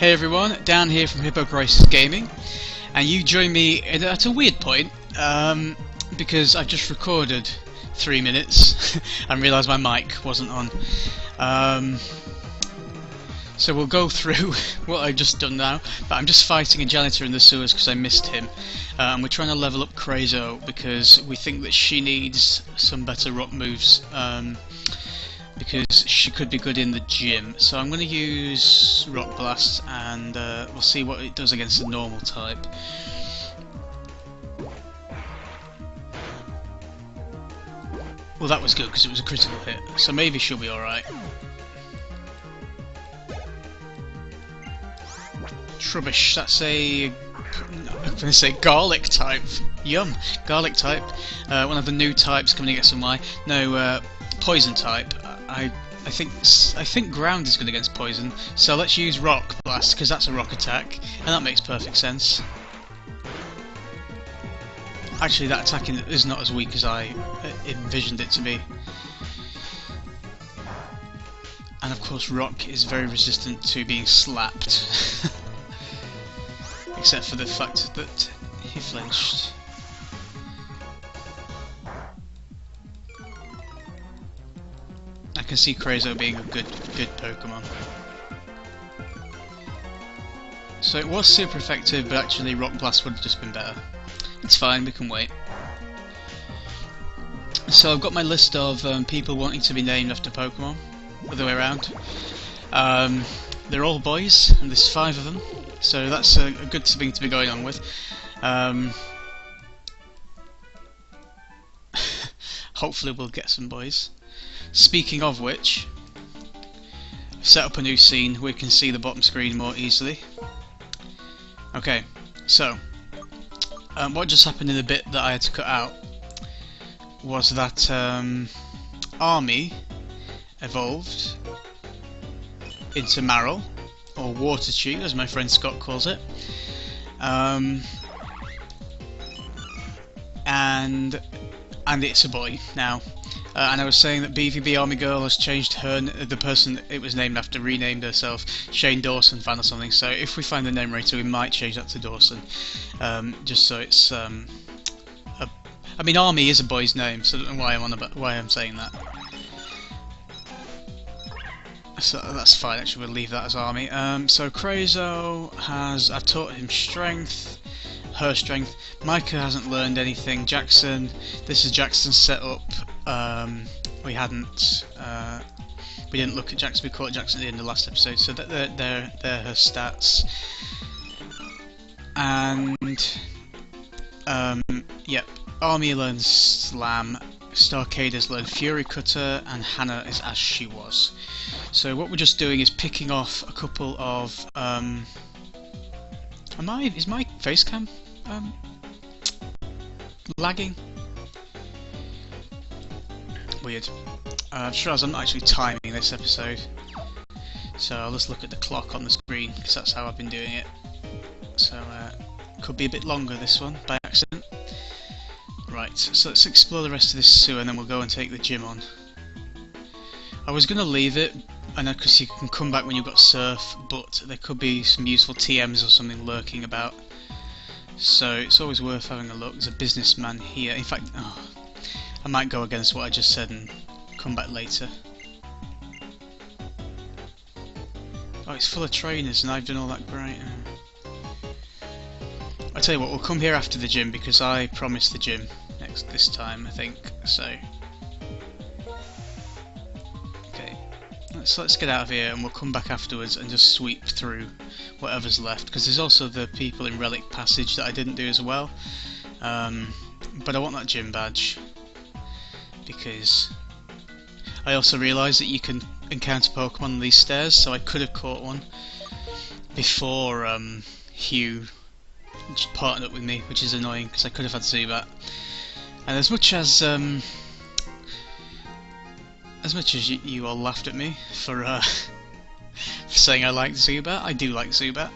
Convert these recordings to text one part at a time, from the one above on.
Hey everyone, Dan here from HippoCrisis Gaming, and you join me at a weird point, because I've just recorded 3 minutes and realised my mic wasn't on. So we'll go through what I've just done now, but I'm just fighting a janitor in the sewers because I missed him. We're trying to level up Crazo because we think that she needs some better rock moves. Because she could be good in the gym. So I'm going to use Rock Blast and we'll see what it does against the normal type. Well, that was good because it was a critical hit, so maybe she'll be alright. Trubbish, that's I'm going to say garlic type. Yum! Garlic type. One of the new types coming against some Y. No, poison type. I think ground is good against poison, so let's use Rock Blast because that's a rock attack, and that makes perfect sense. Actually, that attacking is not as weak as I envisioned it to be. And of course, Rock is very resistant to being slapped, except for the fact that he flinched. I can see Crazo being a good Pokemon. So it was super effective, but actually Rock Blast would have just been better. It's fine, we can wait. So I've got my list of people wanting to be named after Pokemon, other way around. They're all boys, and there's 5 of them, so that's a good thing to be going on with. Hopefully we'll get some boys. Speaking of which, I've set up a new scene where we can see the bottom screen more easily. Okay, so what just happened in the bit that I had to cut out was that Army evolved into Marrow, or Water Chew as my friend Scott calls it, and it's a boy now. And I was saying that BVB Army Girl has changed the person it was named after, renamed herself Shane Dawson fan or something, so if we find the name right, we might change that to Dawson, just so it's, I mean, Army is a boy's name, so I don't know why I'm saying that. So that's fine, actually we'll leave that as Army. So Crazo I've taught him Strength, her Strength. Micah hasn't learned anything. Jackson, this is Jackson's setup. We didn't look at Jackson, we caught Jackson at the end of the last episode, so they're her stats. And yep, Army learns Slam, Starcada's learned Fury Cutter, and Hannah is as she was. So what we're just doing is picking off a couple of is my face cam lagging? Weird. I've just realised I'm not actually timing this episode, so I'll just look at the clock on the screen because that's how I've been doing it. So could be a bit longer this one by accident. Right, so let's explore the rest of this sewer and then we'll go and take the gym on. I was going to leave it, I know, because you can come back when you've got Surf, but there could be some useful TMs or something lurking about. So it's always worth having a look. There's a businessman here. In fact, I might go against what I just said and come back later. Oh, it's full of trainers and I've done all that great. I tell you what, we'll come here after the gym because I promised the gym this time, I think. So, okay, let's get out of here and we'll come back afterwards and just sweep through whatever's left. Because there's also the people in Relic Passage that I didn't do as well. But I want that gym badge, because I also realised that you can encounter Pokemon on these stairs, so I could have caught one before Hugh partnered up with me, which is annoying because I could have had Zubat. And as much as you all laughed at me for saying I like Zubat, I do like Zubat.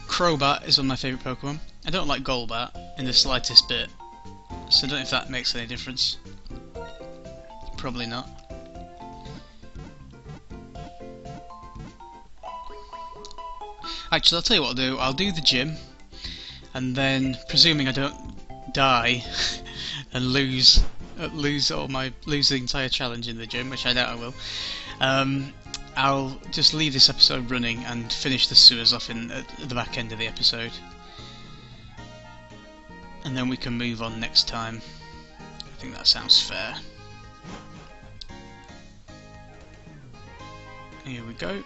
Crobat is one of my favourite Pokemon. I don't like Golbat in the slightest bit, so I don't know if that makes any difference. Probably not. Actually, I'll tell you what I'll do. I'll do the gym, and then, presuming I don't die and lose the entire challenge in the gym, which I doubt I will, I'll just leave this episode running and finish the sewers off at the back end of the episode, and then we can move on next time. I think that sounds fair. Here we go.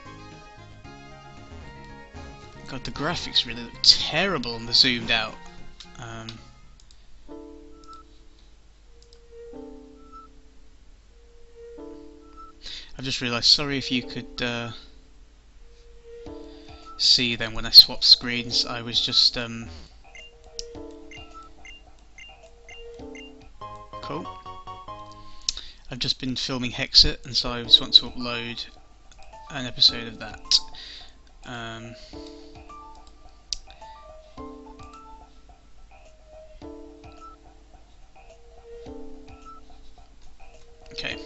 God, the graphics really look terrible on the zoomed out. I've just realised, sorry if you could see them when I swapped screens, I was just cool. I've just been filming Hexit, and so I just want to upload an episode of that. Okay.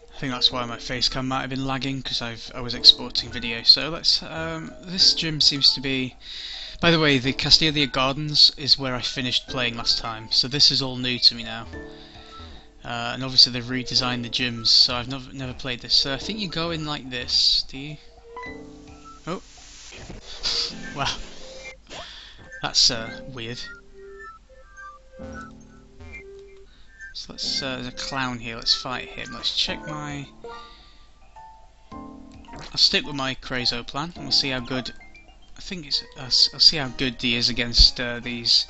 I think that's why my facecam might have been lagging, because I was exporting video. So let's. This gym seems to be. By the way, the Castelia Gardens is where I finished playing last time, so this is all new to me now. And obviously they've redesigned the gyms, so I've never played this. So I think you go in like this, do you? Oh, wow, that's weird. So let's. There's a clown here. Let's fight him. Let's check my. I'll stick with my Crazo plan, and we'll see how good. I think it's. I'll see how good he is against these.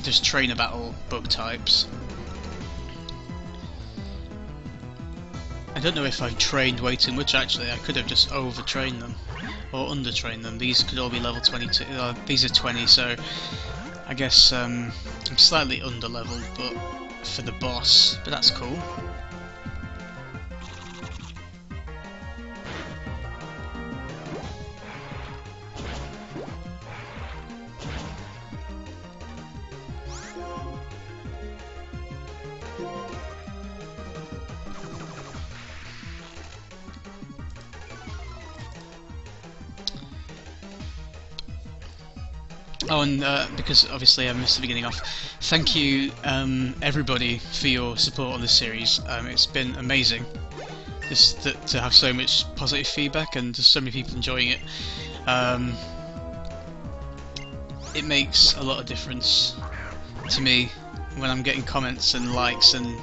Just trainer battle bug types. I don't know if I've trained way too much. Actually, I could have just overtrained them or undertrained them. These could all be level 22. These are 20, so I guess I'm slightly under-leveled, but for the boss. But that's cool. Oh, and because obviously I missed the beginning off, thank you everybody for your support on this series. It's been amazing just to have so much positive feedback and just so many people enjoying it. It makes a lot of difference to me when I'm getting comments and likes and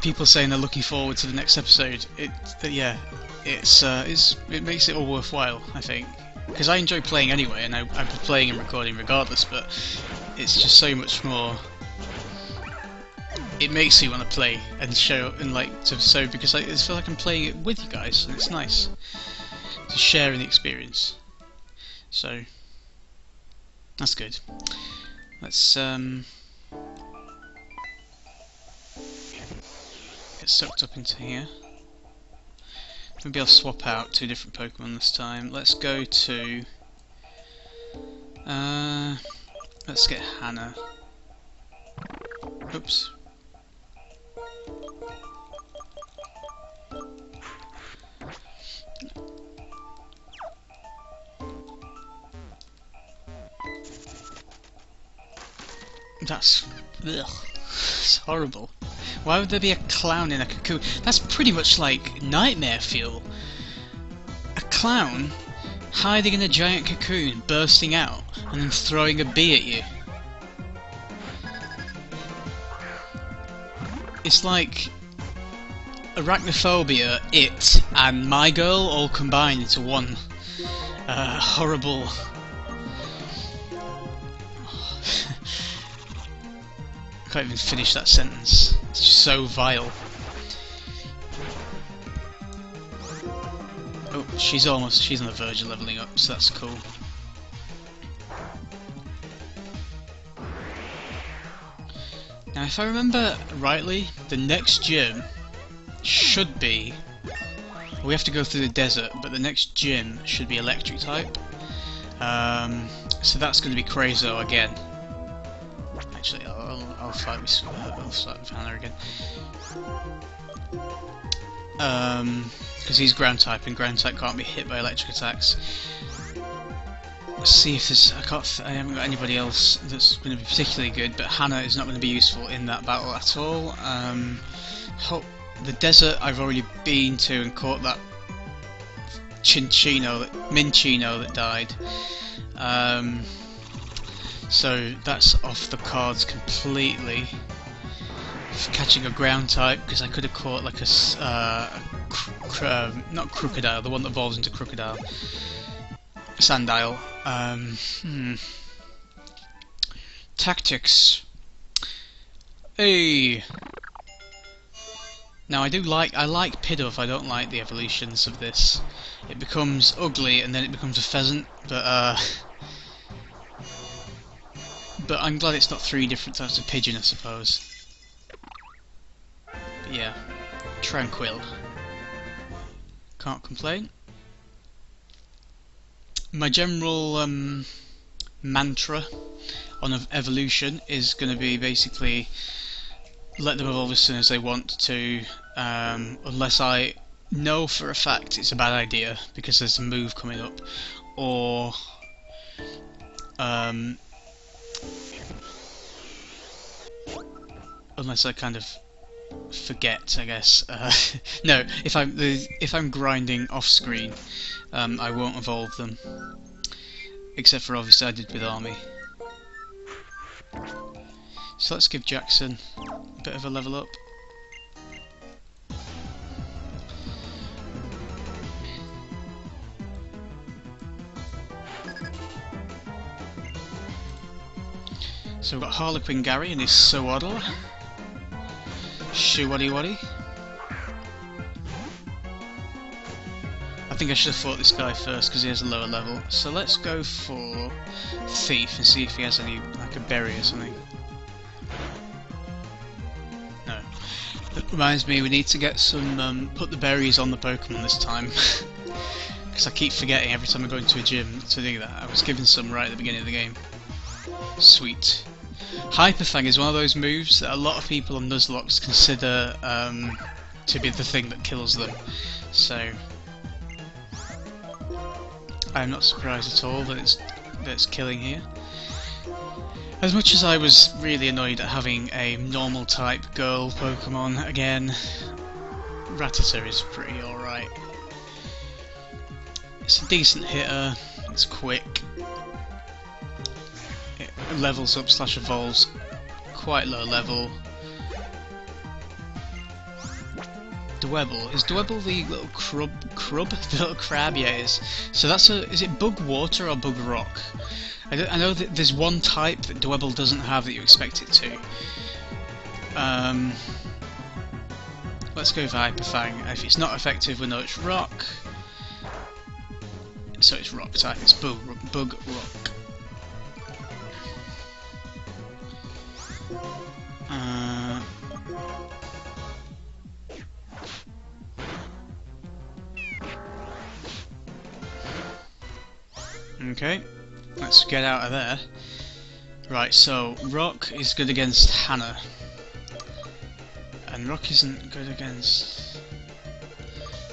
people saying they're looking forward to the next episode. It makes it all worthwhile, I think. Because I enjoy playing anyway, and I'm playing and recording regardless, but it's just so much more. It makes me want to play and show and because I feel like I'm playing it with you guys, and it's nice to share in the experience. So that's good. Let's get sucked up into here. Maybe I'll swap out 2 different Pokemon this time. Let's go to... let's get Hannah. Oops. That's... ugh. It's horrible. Why would there be a clown in a cocoon? That's pretty much like Nightmare Fuel. A clown hiding in a giant cocoon, bursting out, and then throwing a bee at you. It's like Arachnophobia, It, and My Girl all combined into one horrible... I can't even finish that sentence. It's just so vile. Oh, she's on the verge of leveling up, so that's cool. Now, if I remember rightly, the next gym should be... we have to go through the desert, but the next gym should be electric type. So that's going to be Crazo again. Actually, I'll fight with Hannah again. Because he's ground type, and ground type can't be hit by electric attacks. Let's see if there's. I haven't got anybody else that's going to be particularly good, but Hannah is not going to be useful in that battle at all. The desert I've already been to and caught that Minchino that died. So that's off the cards completely. For catching a ground type, because I could have caught like not crocodile, the one that evolves into crocodile. Sandile. Tactics. Hey. Now I like Pidove. I don't like the evolutions of this. It becomes ugly and then it becomes a pheasant, but I'm glad it's not 3 different types of pigeon, I suppose. But yeah, tranquil. Can't complain. My general mantra on evolution is going to be basically let them evolve as soon as they want to, unless I know for a fact it's a bad idea because there's a move coming up, or unless I kind of forget, I guess. No, if I'm grinding off screen, I won't evolve them, except for obviously I did with Army. So let's give Jackson a bit of a level up. So we've got Harlequin Gary and his Swaddle. Shoo-waddy-waddy. I think I should have fought this guy first because he has a lower level. So let's go for Thief and see if he has any, like a berry or something. No. That reminds me, we need to get some, put the berries on the Pokemon this time. Because I keep forgetting every time I go into a gym to do that. I was given some right at the beginning of the game. Sweet. Hyperfang is one of those moves that a lot of people on Nuzlocke consider to be the thing that kills them. So I'm not surprised at all that it's killing here. As much as I was really annoyed at having a normal type girl Pokemon again, Rattata is pretty alright. It's a decent hitter, it's quick. Levels up / evolves quite low level. Dwebble. Is Dwebble the little crab? The little crab? Yeah, it is. So that's is it bug water or bug rock? I know that there's one type that Dwebble doesn't have that you expect it to. Let's go for Hyperfang. If it's not effective, we know it's rock. So it's rock type. It's bug rock. Okay, let's get out of there. Right, so Rock is good against Hannah, and Rock isn't good against.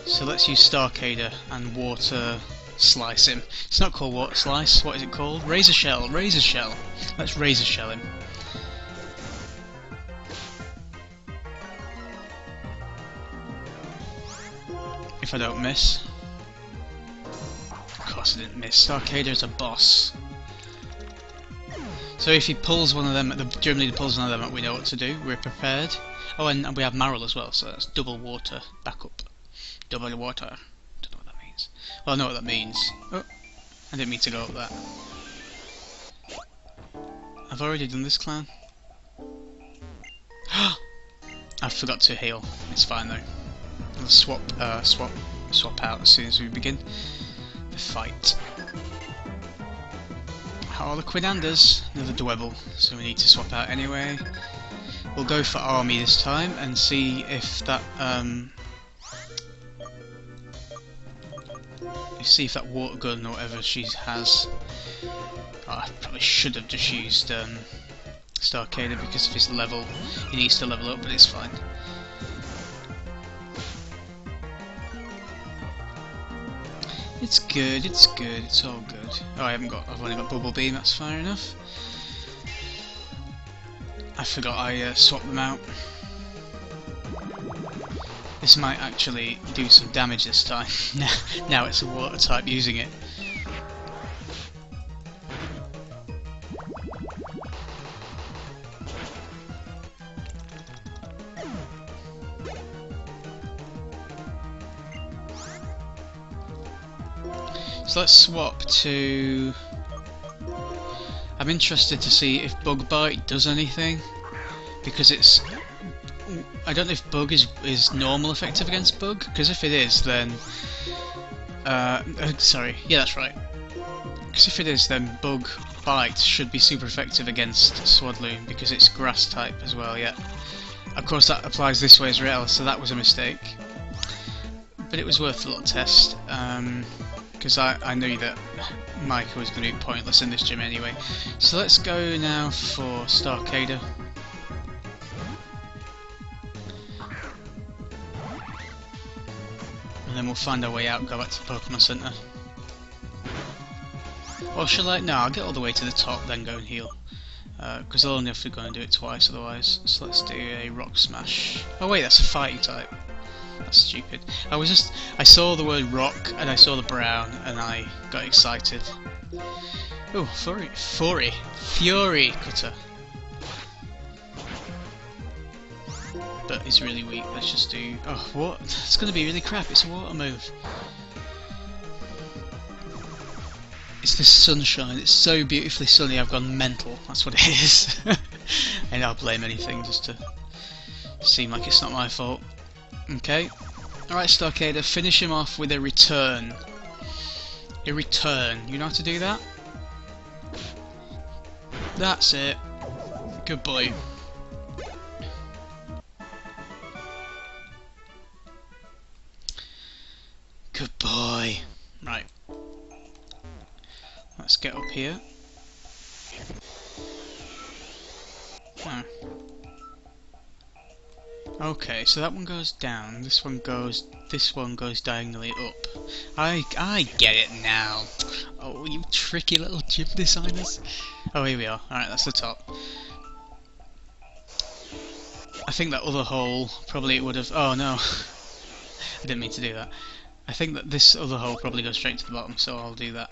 So let's use Starcader and Water Slice him. It's not called Water Slice. What is it called? Razor Shell. Razor Shell. Let's Razor Shell him. If I don't miss. Of course I didn't miss. Starcader's a boss. So if he pulls one of them, generally pulls one of them, we know what to do. We're prepared. Oh, and we have Marill as well, so that's double water backup. Double water. Don't know what that means. Well, I know what that means. Oh, I didn't mean to go up that. I've already done this clan. I forgot to heal. It's fine though. We'll swap out as soon as we begin the fight. Harlequin Anders, another Dwebble, so we need to swap out anyway. We'll go for Army this time and see if that water gun or whatever she has. Oh, I probably should have just used Starcader because of his level. He needs to level up, but it's fine. It's good, it's good, it's all good. Oh, I've only got Bubble Beam, that's fair enough. I forgot I swapped them out. This might actually do some damage this time. Now it's a water type using it. So let's swap to... I'm interested to see if Bug Bite does anything, because it's... I don't know if Bug is normal effective against Bug, because if it is then... sorry, yeah that's right. Because if it is then Bug Bite should be super effective against Swadloon, because it's grass type as well, yeah. Of course that applies this way as well, so that was a mistake. But it was worth a little test. Because I knew that Micah was going to be pointless in this gym anyway. So let's go now for Starcader. And then we'll find our way out and go back to the Pokemon Center. Or shall I? No, I'll get all the way to the top, then go and heal. Because I'll only have to go and do it twice otherwise. So let's do a Rock Smash. Oh wait, that's a fighting type. That's stupid. I saw the word rock and I saw the brown and I got excited. Oh, Fury Cutter. But he's really weak. Let's just do... Oh, what? It's going to be really crap. It's a water move. It's the sunshine. It's so beautifully sunny. I've gone mental. That's what it is. And I'll blame anything just to seem like it's not my fault. Okay. Alright, Starcader, finish him off with a return. A return. You know how to do that? That's it. Good boy. Good boy. Right. Let's get up here. Oh. Okay, so that one goes down, this one goes diagonally up. I get it now. Oh, you tricky little gym designers. Oh, here we are. Alright, that's the top. I think that other hole probably would have... Oh no. I didn't mean to do that. I think that this other hole probably goes straight to the bottom, so I'll do that.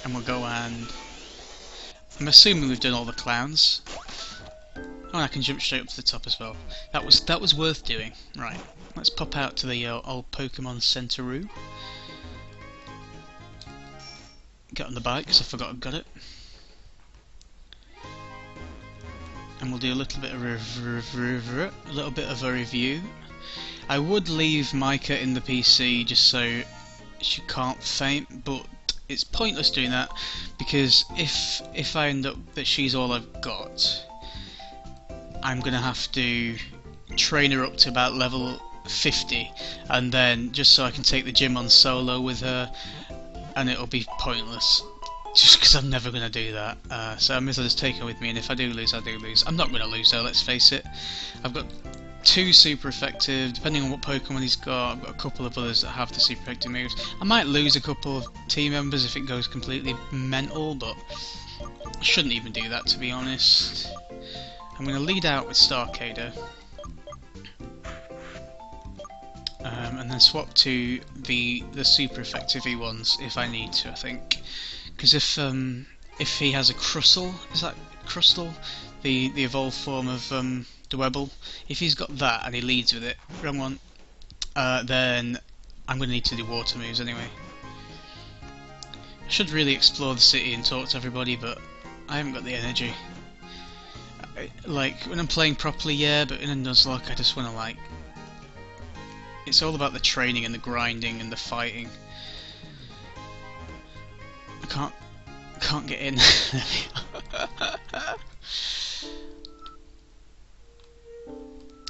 And we'll go and... I'm assuming we've done all the clowns. Oh, and I can jump straight up to the top as well. That was worth doing. Right, let's pop out to the old Pokemon Center-oo. Get on the bike because I forgot I've got it. And we'll do a little bit of a review. I would leave Micah in the PC just so she can't faint, but it's pointless doing that because if I end up that she's all I've got, I'm gonna have to train her up to about level 50, and then just so I can take the gym on solo with her, and it'll be pointless. Just because I'm never gonna do that. So I might as well just take her with me, and if I do lose, I do lose. I'm not gonna lose though. Let's face it. I've got 2 super effective, depending on what Pokemon he's got. I've got a couple of others that have the super effective moves. I might lose a couple of team members if it goes completely mental, but I shouldn't even do that, to be honest. I'm going to lead out with Starcader, and then swap to the super effective ones if I need to. I think because if he has a Crustle, is that Crustle, the evolved form of Dwebble? If he's got that and he leads with it, wrong one, then I'm going to need to do water moves anyway. I should really explore the city and talk to everybody, but I haven't got the energy. Like, when I'm playing properly, yeah, but in a Nuzlocke I just want to, like... It's all about the training and the grinding and the fighting. I can't get in.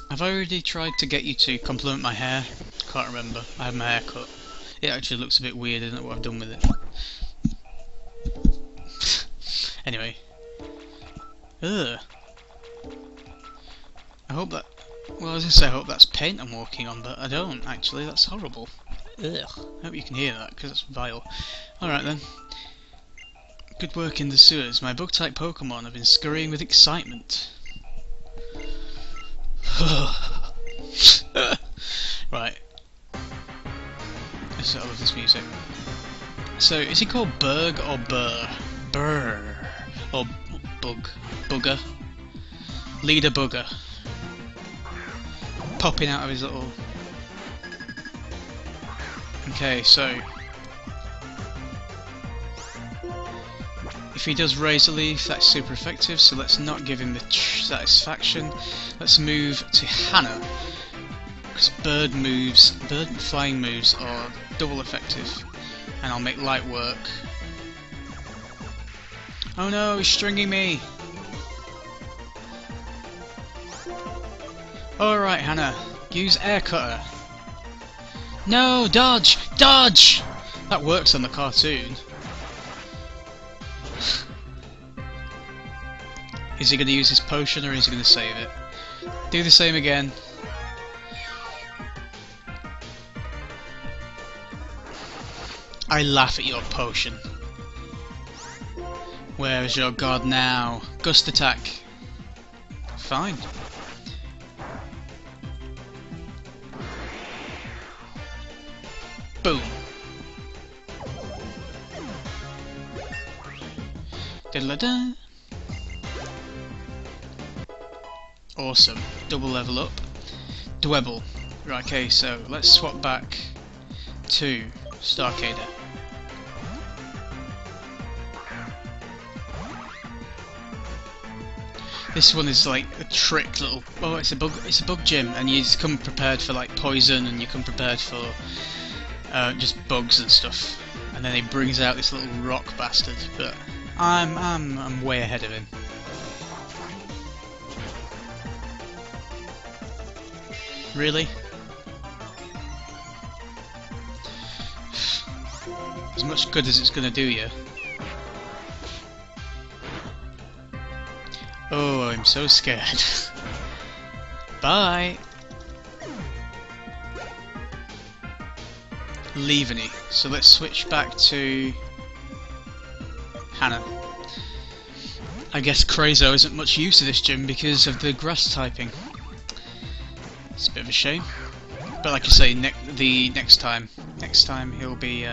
I've already tried to get you to compliment my hair. Can't remember. I have my hair cut. It actually looks a bit weird, isn't it, what I've done with it? Anyway. Ugh. I hope that... Well, I was going to say I hope that's paint I'm walking on, but I don't, actually. That's horrible. Ugh. I hope you can hear that, because that's vile. Alright then. Good work in the sewers. My bug-type Pokémon have been scurrying with excitement. Right. I love this music. So, is he called Berg or Burr? Burr. Or Bug. Bugger. Leader Bugger. Popping out of his little... Okay, so... if he does Razor Leaf, that's super effective, so let's not give him the satisfaction. Let's move to Hannah. Because bird flying moves are double effective. And I'll make light work. Oh no, he's stringing me! Alright, Hannah, use Air Cutter. No, dodge! Dodge! That works on the cartoon. Is he going to use his potion or is he going to save it? Do the same again. I laugh at your potion. Where is your god now? Gust attack. Fine. Boom. Diddle-da-da. Awesome. Double level up. Dwebble. Right, okay, so let's swap back to Starcader. This one is like a trick little... oh, it's a bug gym, and you just come prepared for like poison, and you come prepared for just bugs and stuff. And then he brings out this little rock bastard, but I'm way ahead of him. Really? As much good as it's gonna do you. Oh, I'm so scared. Bye! Leaving it. So let's switch back to Hannah. I guess Krazo isn't much use to this gym because of the grass typing. It's a bit of a shame. But like I say, next time he'll be,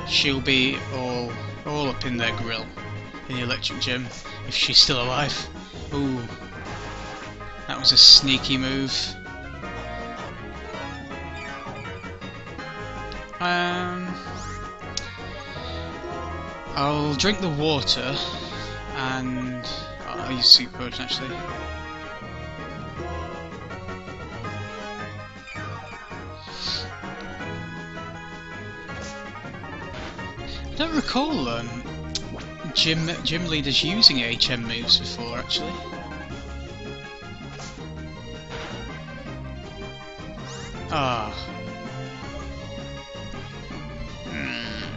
she'll be all up in their grill in the electric gym if she's still alive. Ooh, that was a sneaky move. I'll drink the water and I'll use Super Potion actually. I don't recall gym leaders using HM moves before actually. Ah.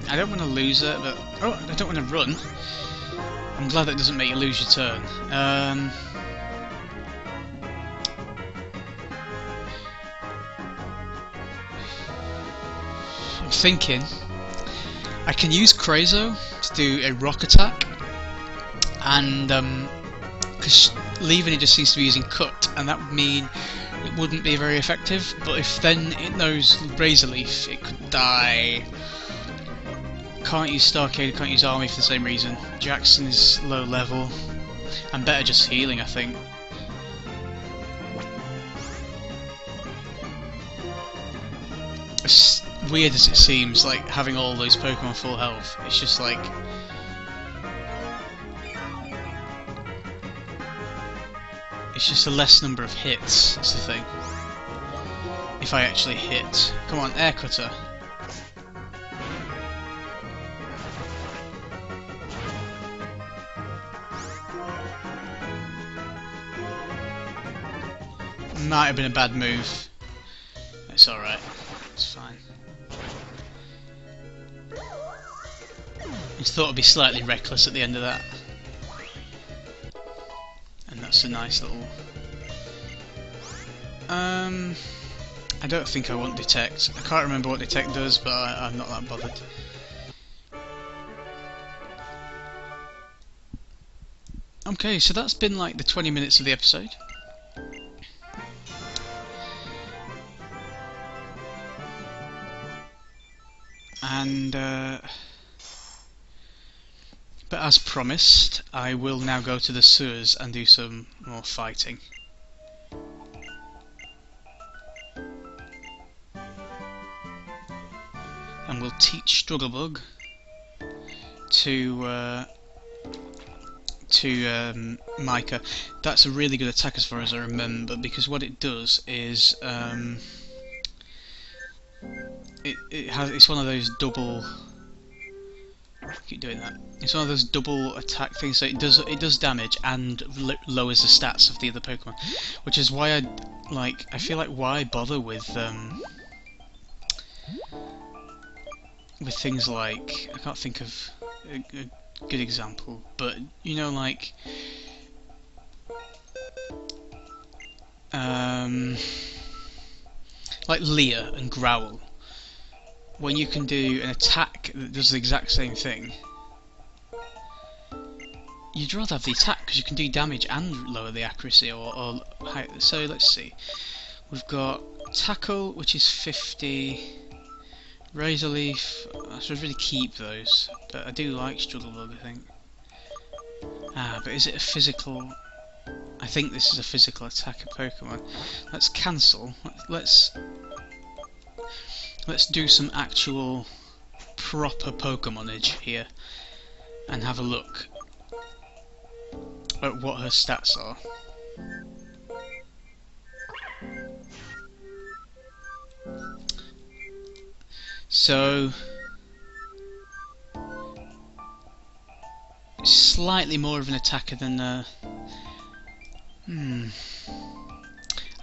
I don't want to lose it, but I don't want to run. I'm glad that doesn't make you lose your turn. I'm thinking I can use Krazo to do a rock attack, and because leaving it just seems to be using cut, and that would mean it wouldn't be very effective. But if then it knows Razor Leaf, it could die. Can't use Starcade, can't use Army for the same reason. Jackson is low level. I'm better just healing, I think. As weird as it seems, like having all those Pokemon full health, it's just like... it's just a less number of hits, that's the thing. If I actually hit. Come on, Air Cutter. Might have been a bad move. It's alright. It's fine. Just thought it'd be slightly reckless at the end of that. And that's a nice little... I don't think I want detect. I can't remember what detect does, but I'm not that bothered. Okay, so that's been like the 20 minutes of the episode. And but as promised, I will now go to the sewers and do some more fighting. And we'll teach Strugglebug to Micah. That's a really good attack as far as I remember, because what it does is it's one of those double. Keep doing that. It's one of those double attack things, so it does damage and lowers the stats of the other Pokemon, which is why I feel like why bother with things like, I can't think of a good example, but you know, like Leer and Growl, when you can do an attack that does the exact same thing. You'd rather have the attack because you can do damage and lower the accuracy or height. So let's see, we've got Tackle, which is 50. Razor Leaf, I should really keep those, but I do like Strugglebug, I think. But is it a physical? I think this is a physical attacker Pokemon. Let's cancel. Let's do some actual proper Pokemonage here and have a look at what her stats are. So slightly more of an attacker than I'm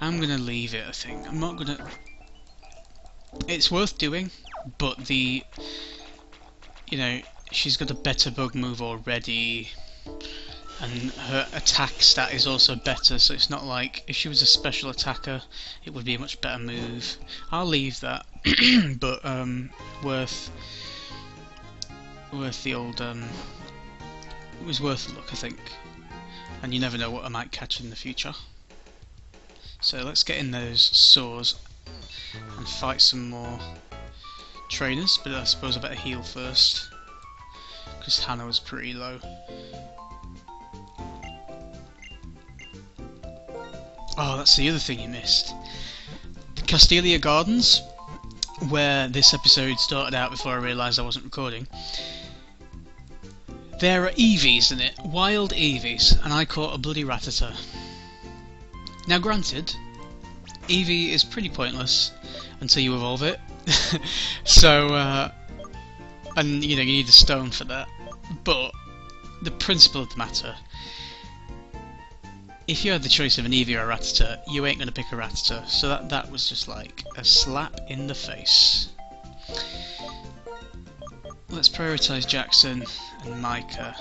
gonna leave it, I think. I'm not gonna. It's worth doing, but you know, she's got a better bug move already, and her attack stat is also better, so it's not like if she was a special attacker it would be a much better move. I'll leave that. But worth the old it was worth a look, I think, and you never know what I might catch in the future. So let's get in those sores and fight some more trainers, but I suppose I better heal first because Hannah was pretty low. Oh, that's the other thing you missed. The Castelia Gardens, where this episode started out before I realised I wasn't recording. There are Eevees in it, wild Eevees, and I caught a bloody Rattata. Now granted, Eevee is pretty pointless until you evolve it, so and you know, you need a stone for that, but the principle of the matter, if you had the choice of an Eevee or a Rattata, you ain't going to pick a Rattata, so that was just like a slap in the face. Let's prioritise Jackson and Micah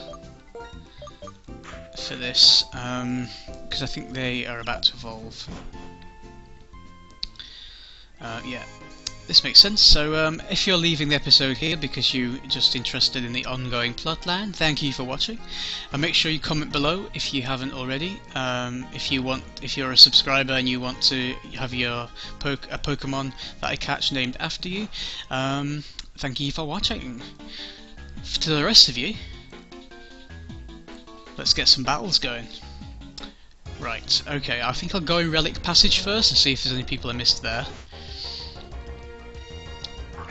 for this, because I think they are about to evolve. Yeah, this makes sense. So if you're leaving the episode here because you're just interested in the ongoing plotline, thank you for watching, and make sure you comment below if you haven't already. If you're a subscriber and you want to have a Pokemon that I catch named after you, thank you for watching. To the rest of you, let's get some battles going. Right, okay, I think I'll go in Relic Passage first and see if there's any people I missed there.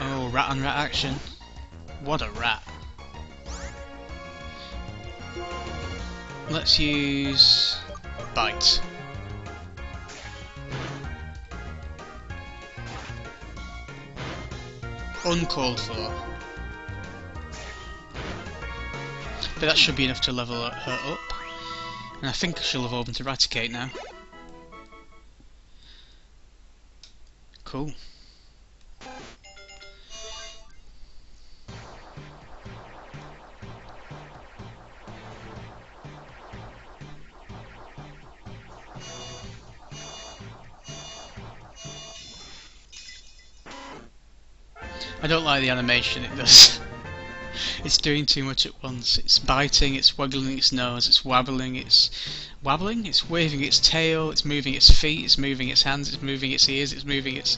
Oh, rat on rat action. What a rat. Let's use Bite. Uncalled for. But that should be enough to level her up. And I think she'll evolve into Raticate now. Cool. I don't like the animation it does. It's doing too much at once. It's biting, it's waggling its nose, it's wabbling, it's wabbling, it's waving its tail, it's moving its feet, it's moving its hands, it's moving its ears, it's moving its...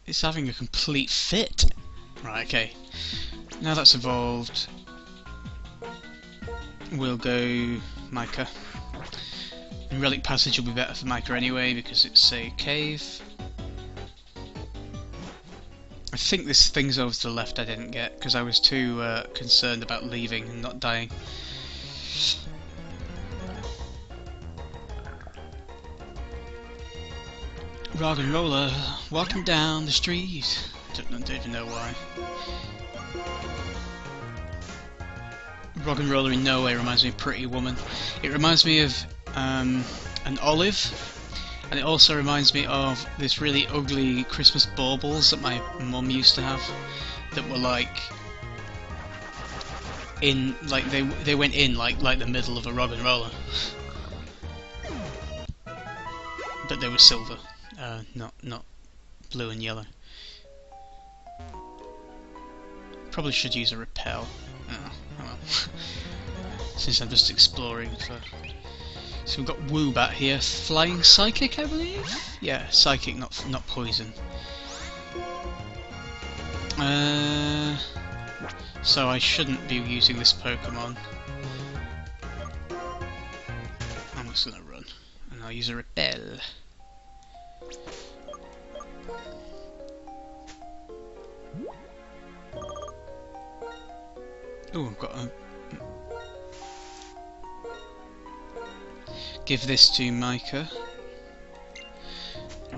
It's having a complete fit. Right, okay. Now that's evolved, we'll go Micah. And Relic Passage will be better for Micah anyway because it's a cave. I think this thing's over to the left I didn't get because I was too concerned about leaving and not dying. Rock and roller walking down the street. Don't even know why. Rock and roller in no way reminds me of Pretty Woman. It reminds me of an olive. And it also reminds me of this really ugly Christmas baubles that my mum used to have, that were like in they went in like the middle of a rock and roller, but they were silver, not blue and yellow. Probably should use a repel. Oh well. Since I'm just exploring for. So we've got Woobat here, Flying Psychic, I believe? Yeah, Psychic, not Poison. So I shouldn't be using this Pokemon. I'm just gonna run, and I'll use a Repel. Oh, I've got a... Give this to Micah.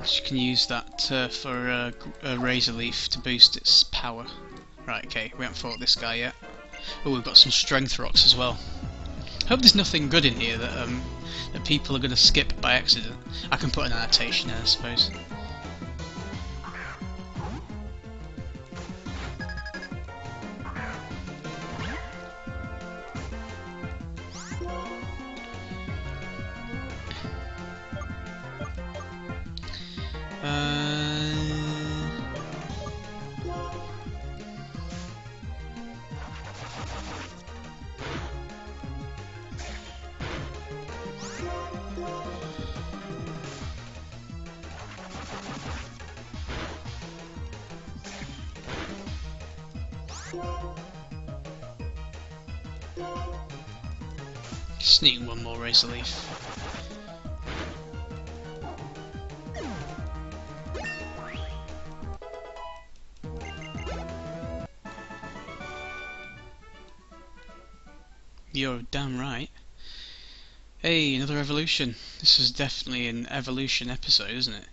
She can use that for a Razor Leaf to boost its power. Right, okay, we haven't fought this guy yet. Oh, we've got some Strength Rocks as well. Hope there's nothing good in here that that people are going to skip by accident. I can put an annotation in, I suppose. Sneak one more Razor Leaf. You're damn right. Hey, another evolution. This is definitely an evolution episode, isn't it?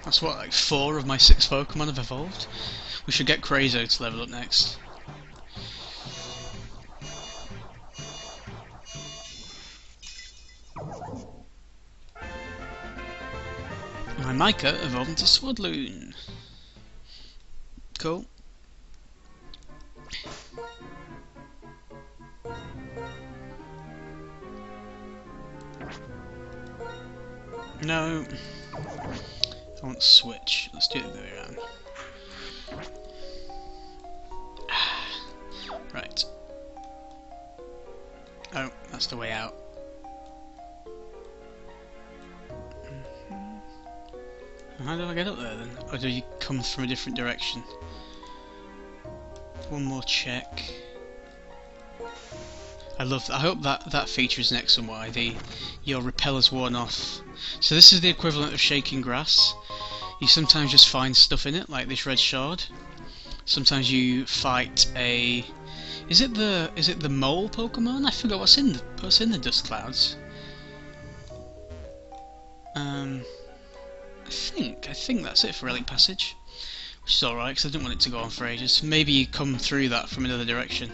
That's what, like 4 of my 6 Pokemon have evolved? We should get Crazo to level up next. My Micah evolved into Swadloon. Cool. No. I want switch. Let's do it the other way around. Right. Oh, that's the way out. How do I get up there then? Or do you come from a different direction? One more check. I hope that feature is in X and Y. Your repeller's worn off. So this is the equivalent of shaking grass. You sometimes just find stuff in it, like this red shard. Sometimes you fight a... Is it the mole Pokemon? I forgot what's in the dust clouds. I think that's it for Relic Passage, which is alright because I didn't want it to go on for ages. Maybe you come through that from another direction.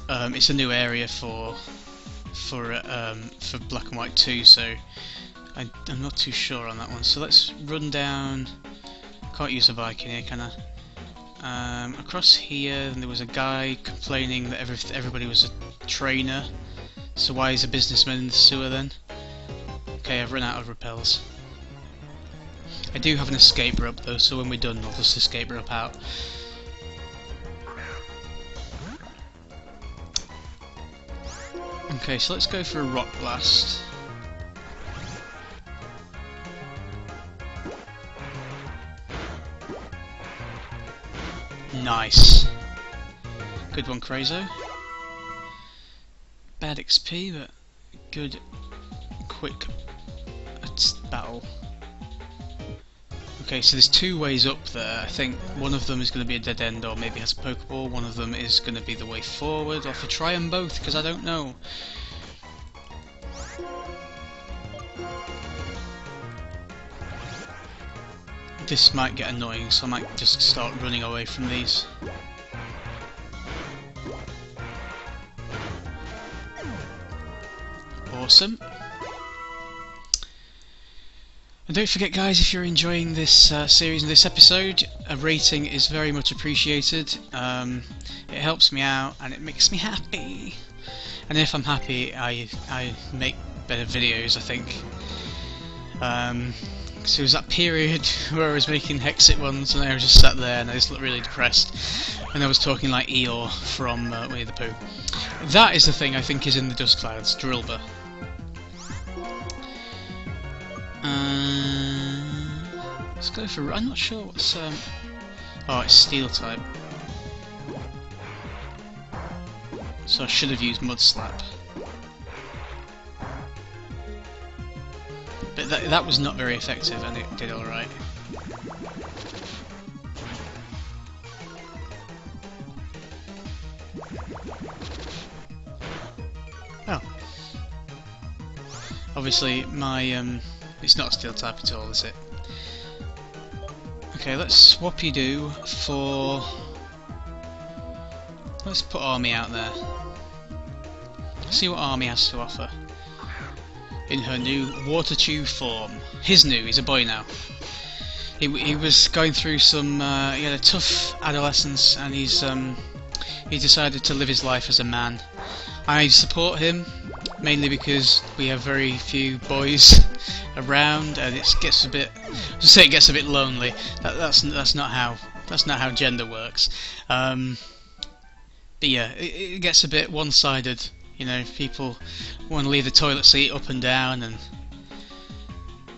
It's a new area for Black and White 2, so I'm not too sure on that one. So let's run down. Can't use a bike in here, can I? Across here, there was a guy complaining that everybody was a trainer. So why is a businessman in the sewer then? Okay, I've run out of repels. I do have an escape rope though, so when we're done I'll just escape rope out. Okay, so let's go for a rock blast. Nice. Good one, Krazo. Bad XP, but good, quick battle. Okay, so there's two ways up there. I think one of them is going to be a dead end, or maybe has a Pokeball. One of them is going to be the way forward. I'll have to try them both, because I don't know. This might get annoying, so I might just start running away from these. Awesome. And don't forget, guys, if you're enjoying this series and this episode, a rating is very much appreciated. It helps me out and it makes me happy. And if I'm happy, I make better videos, I think. So it was that period where I was making Hexit ones and I was just sat there and I just looked really depressed. And I was talking like Eeyore from Winnie the Pooh. That is the thing I think is in the dust clouds, Drillbur. Let's go for... I'm not sure what's... Oh, it's Steel type. So I should have used Mud Slap. But that was not very effective and it did alright. Oh. Obviously my... it's not a Steel type at all, is it? Okay, let's swap you do for... Let's put Army out there. See what Army has to offer. In her new water tube form. His new, he's a boy now. He was going through some... he had a tough adolescence and he decided to live his life as a man. I support him, mainly because we have very few boys around, and it gets a bit. Just say it gets a bit lonely. That's not how gender works. But yeah, it gets a bit one-sided. You know, people want to leave the toilet seat up and down, and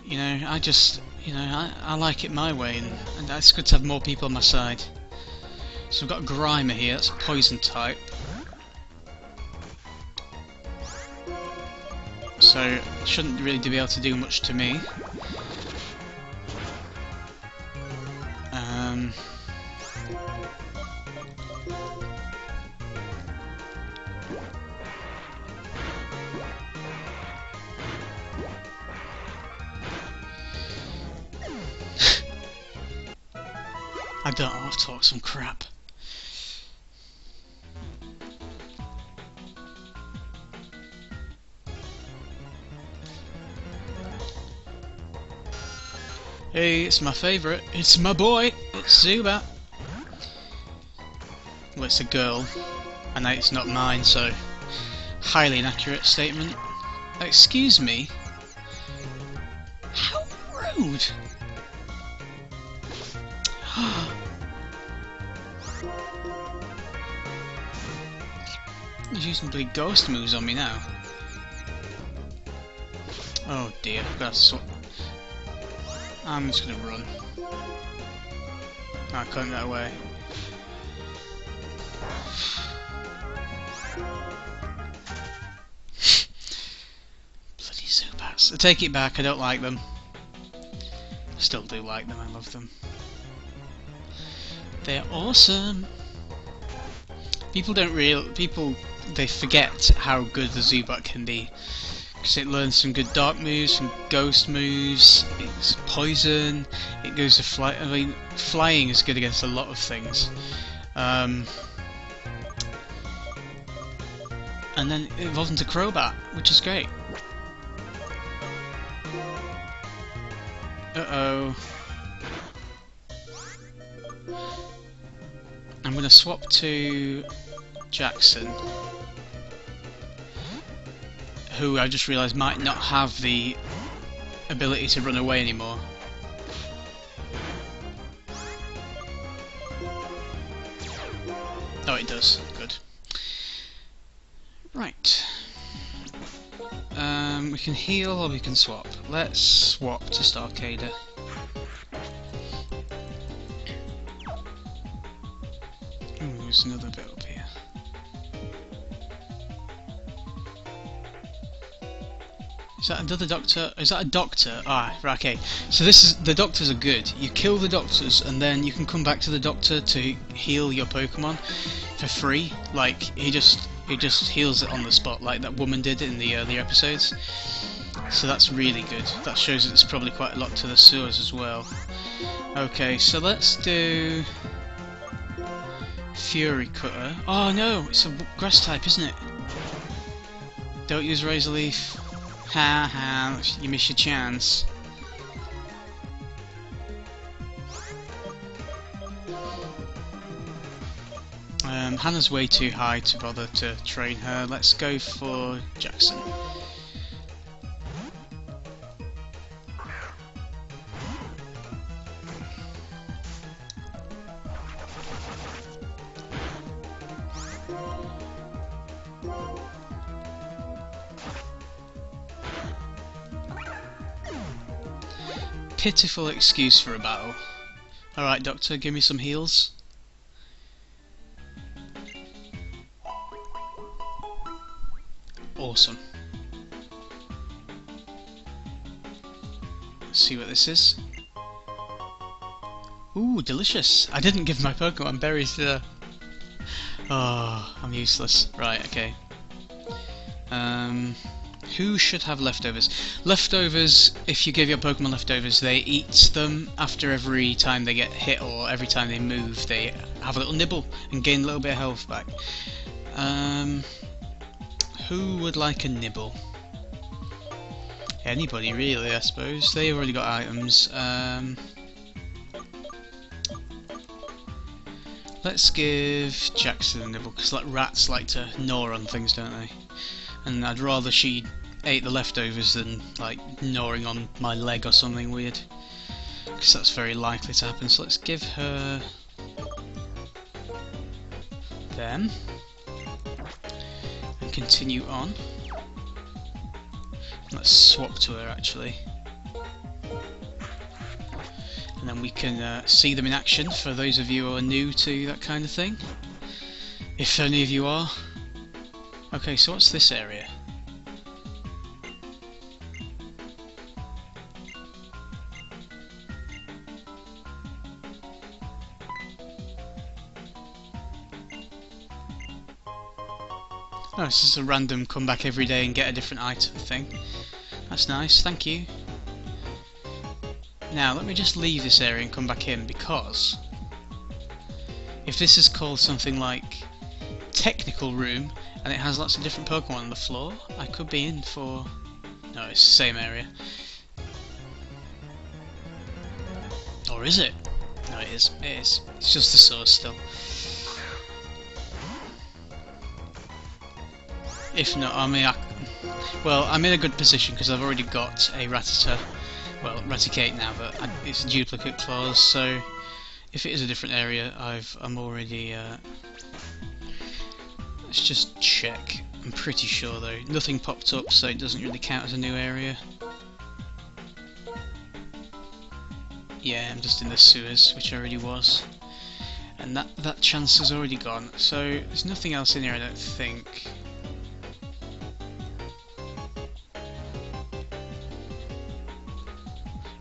you know, I like it my way, and it's good to have more people on my side. So we've got Grimer here. That's a poison type. So shouldn't really be able to do much to me. I don't know, I've talked some crap. Hey, it's my favourite. It's my boy. It's Zubat. Well, it's a girl, and it's not mine, so highly inaccurate statement. Excuse me. How rude! He's using bloody ghost moves on me now. Oh dear, I've got to I'm just gonna run. I can't get away. Bloody Zubats. I take it back, I don't like them. I still do like them, I love them. They're awesome! People they forget how good the Zubat can be. Because it learns some good dark moves, some ghost moves, it's poison, it goes to fly. I mean, flying is good against a lot of things. And then it evolves into Crobat, which is great. Uh-oh. I'm going to swap to Jackson, who I just realised might not have the ability to run away anymore. Oh, it does. Good. Right. We can heal or we can swap. Let's swap to Starcader. Ooh, there's another bit up here. Is that another doctor? Is that a doctor? Ah, right, okay. So this is, the doctors are good. You kill the doctors and then you can come back to the doctor to heal your Pokemon for free. Like, he just heals it on the spot like that woman did in the earlier episodes. So that's really good. That shows that there's probably quite a lot to the sewers as well. Okay, so let's do Fury Cutter. Oh no, it's a grass type, isn't it? Don't use Razor Leaf. Ha ha, you miss your chance. Hannah's way too high to bother to train her. Let's go for Jackson. Pitiful excuse for a battle. Alright, Doctor, give me some heals. Awesome. Let's see what this is. Ooh, delicious. I didn't give my Pokemon berries, did I? Oh, I'm useless. Right, okay. Who should have leftovers? Leftovers, if you give your Pokemon leftovers, they eat them after every time they get hit or every time they move. They have a little nibble and gain a little bit of health back. Who would like a nibble? Anybody really, I suppose. They've already got items. Let's give Jackson a nibble, because like rats like to gnaw on things, don't they? And I'd rather she ate the leftovers than like gnawing on my leg or something weird, because that's very likely to happen. So let's give her them and continue on. Let's swap to her actually, and then we can see them in action for those of you who are new to that kind of thing, if any of you are. Okay, so what's this area? Oh, it's just a random come back every day and get a different item thing. That's nice, thank you. Now, let me just leave this area and come back in, because if this is called something like Technical Room, and it has lots of different Pokemon on the floor, I could be in for... No, it's the same area. Or is it? No, it is. It is. It's just the source still. If not, I mean, well, I'm in a good position because I've already got a Rattata. Well, Raticate now, but it's a duplicate clause, so if it is a different area, I'm already... Let's just check. I'm pretty sure though. Nothing popped up, so it doesn't really count as a new area. Yeah, I'm just in the sewers, which I already was. And that chance is already gone, so there's nothing else in here, I don't think.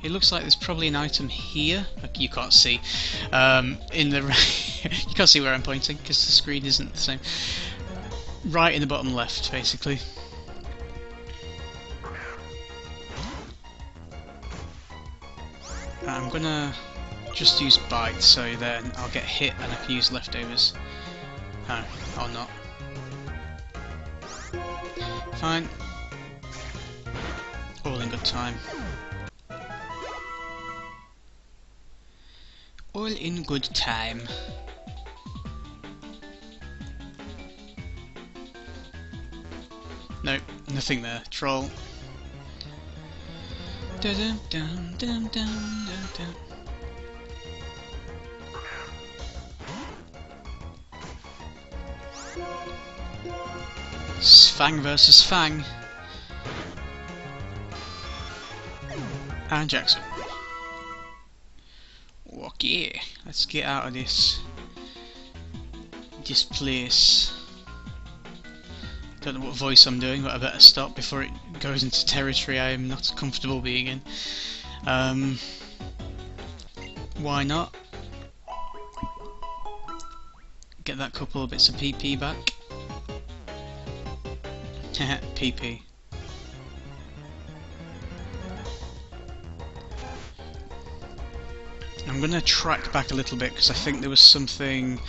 It looks like there's probably an item here. You can't see. In the you can't see where I'm pointing because the screen isn't the same. Right in the bottom left, basically. I'm gonna just use bite, so then I'll get hit and I can use leftovers. Oh, or not. Fine. All in good time. All in good time. Nope, nothing there. Troll. Dun, dun, dun, dun, dun, dun. Fang versus Fang. And Jackson. Okay, let's get out of this place. Don't know what voice I'm doing, but I better stop before it goes into territory I am not comfortable being in. Why not? Get that couple of bits of PP back. PP. I'm gonna track back a little bit because I think there was something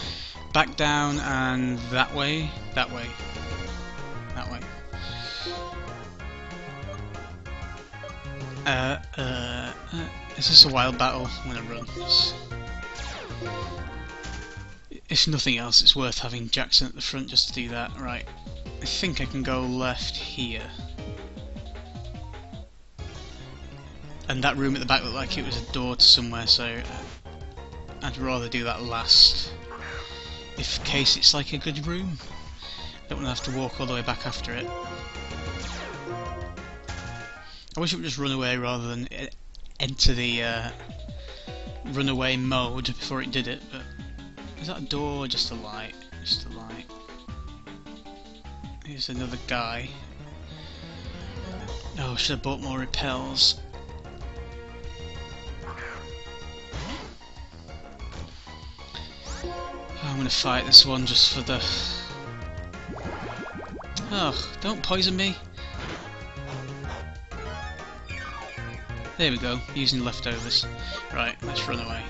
back down and that way. Is this a wild battle? I'm gonna run. If nothing else, it's worth having Jackson at the front just to do that. Right. I think I can go left here. And that room at the back looked like it was a door to somewhere, so I'd rather do that last. If in case it's like a good room. Don't want to have to walk all the way back after it. I wish it would just run away rather than enter the runaway mode before it did it, but is that a door or just a light? Just a light. Here's another guy. Oh, I should have bought more repels. I'm gonna fight this one just for the... Oh, don't poison me! There we go, using leftovers. Right, let's run away.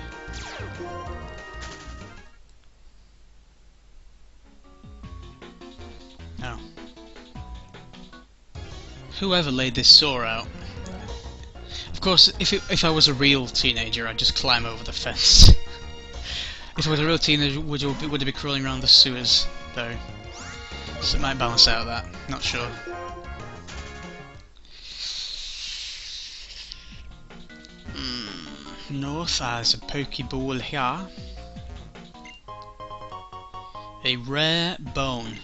Oh. Whoever laid this saw out. Of course, if I was a real teenager, I'd just climb over the fence. If I was a real teenager, would it be crawling around the sewers, though? So it might balance out that. Not sure. North has a Pokeball here. A rare bone.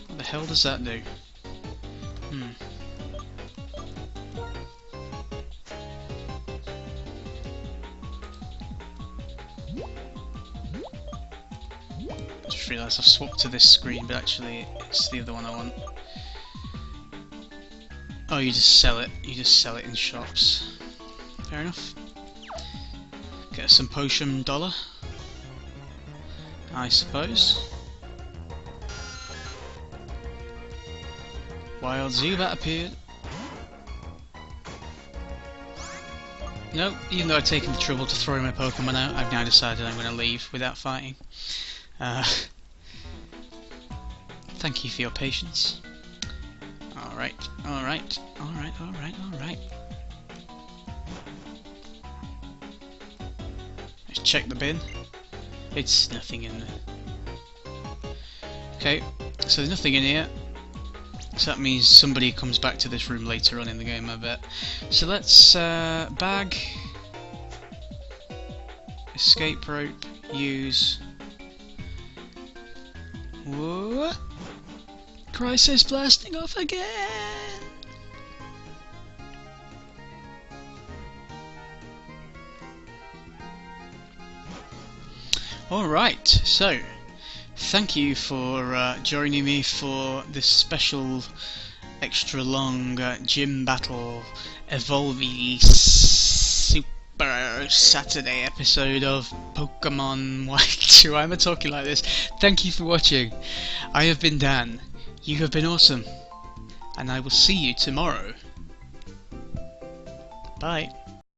What the hell does that do? I just realised I've swapped to this screen, but actually it's the other one I want. Oh, you just sell it. You just sell it in shops. Fair enough. Get some potion dollar, I suppose. Wild Zubat appeared. Nope, even though I've taken the trouble to throw my Pokemon out, I've now decided I'm going to leave without fighting. Thank you for your patience. Alright. Let's check the bin. It's nothing in there. Okay, so there's nothing in here. So that means somebody comes back to this room later on in the game, I bet. So let's bag, escape rope, use. What? Crisis blasting off again! Alright, so thank you for joining me for this special extra long gym battle Evolvey Super Saturday episode of Pokemon White. Why am I talking like this? Thank you for watching. I have been Dan. You have been awesome. And I will see you tomorrow. Bye.